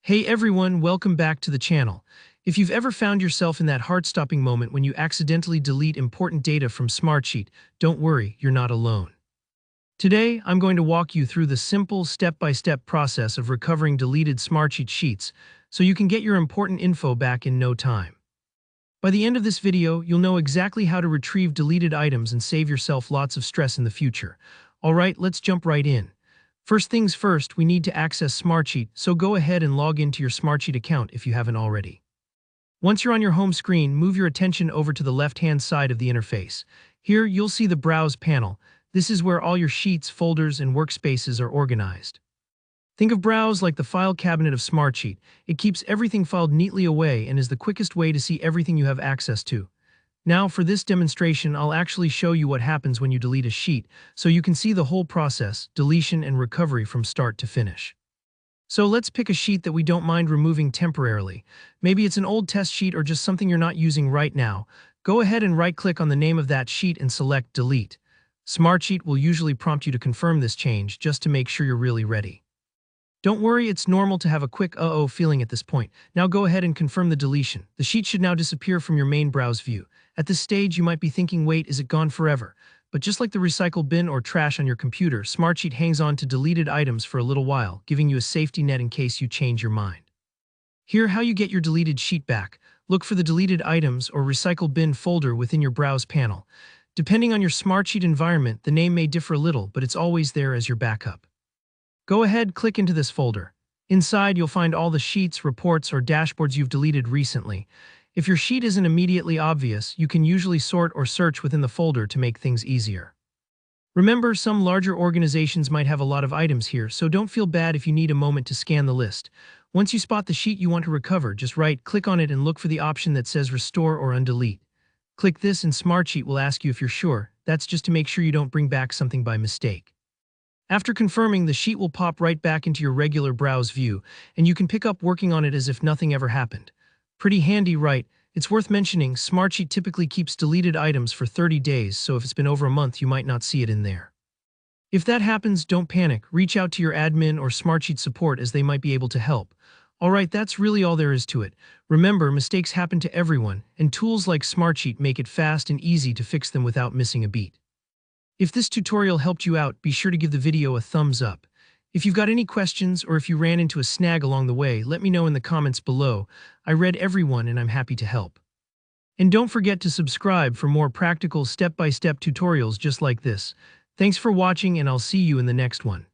Hey everyone, welcome back to the channel. If you've ever found yourself in that heart-stopping moment when you accidentally delete important data from Smartsheet, don't worry, you're not alone. Today, I'm going to walk you through the simple step-by-step process of recovering deleted Smartsheet sheets so you can get your important info back in no time. By the end of this video, you'll know exactly how to retrieve deleted items and save yourself lots of stress in the future. Alright, let's jump right in. First things first, we need to access Smartsheet, so go ahead and log into your Smartsheet account if you haven't already. Once you're on your home screen, move your attention over to the left-hand side of the interface. Here, you'll see the Browse panel. This is where all your sheets, folders, and workspaces are organized. Think of Browse like the file cabinet of Smartsheet. It keeps everything filed neatly away and is the quickest way to see everything you have access to. Now, for this demonstration, I'll actually show you what happens when you delete a sheet, so you can see the whole process, deletion and recovery from start to finish. So let's pick a sheet that we don't mind removing temporarily. Maybe it's an old test sheet or just something you're not using right now. Go ahead and right-click on the name of that sheet and select Delete. Smartsheet will usually prompt you to confirm this change just to make sure you're really ready. Don't worry, it's normal to have a quick uh-oh feeling at this point. Now go ahead and confirm the deletion. The sheet should now disappear from your main browse view. At this stage, you might be thinking, wait, is it gone forever? But just like the recycle bin or trash on your computer, Smartsheet hangs on to deleted items for a little while, giving you a safety net in case you change your mind. Here, how you get your deleted sheet back. Look for the deleted items or recycle bin folder within your browse panel. Depending on your Smartsheet environment, the name may differ a little, but it's always there as your backup. Go ahead, click into this folder. Inside, you'll find all the sheets, reports, or dashboards you've deleted recently. If your sheet isn't immediately obvious, you can usually sort or search within the folder to make things easier. Remember, some larger organizations might have a lot of items here, so don't feel bad if you need a moment to scan the list. Once you spot the sheet you want to recover, just right-click on it and look for the option that says Restore or Undelete. Click this and Smartsheet will ask you if you're sure. That's just to make sure you don't bring back something by mistake. After confirming, the sheet will pop right back into your regular browse view, and you can pick up working on it as if nothing ever happened. Pretty handy, right? It's worth mentioning, Smartsheet typically keeps deleted items for 30 days, so if it's been over a month, you might not see it in there. If that happens, don't panic. Reach out to your admin or Smartsheet support as they might be able to help. Alright, that's really all there is to it. Remember, mistakes happen to everyone, and tools like Smartsheet make it fast and easy to fix them without missing a beat. If this tutorial helped you out, be sure to give the video a thumbs up. If you've got any questions or if you ran into a snag along the way, let me know in the comments below. I read every one and I'm happy to help. And don't forget to subscribe for more practical step-by-step tutorials just like this. Thanks for watching and I'll see you in the next one.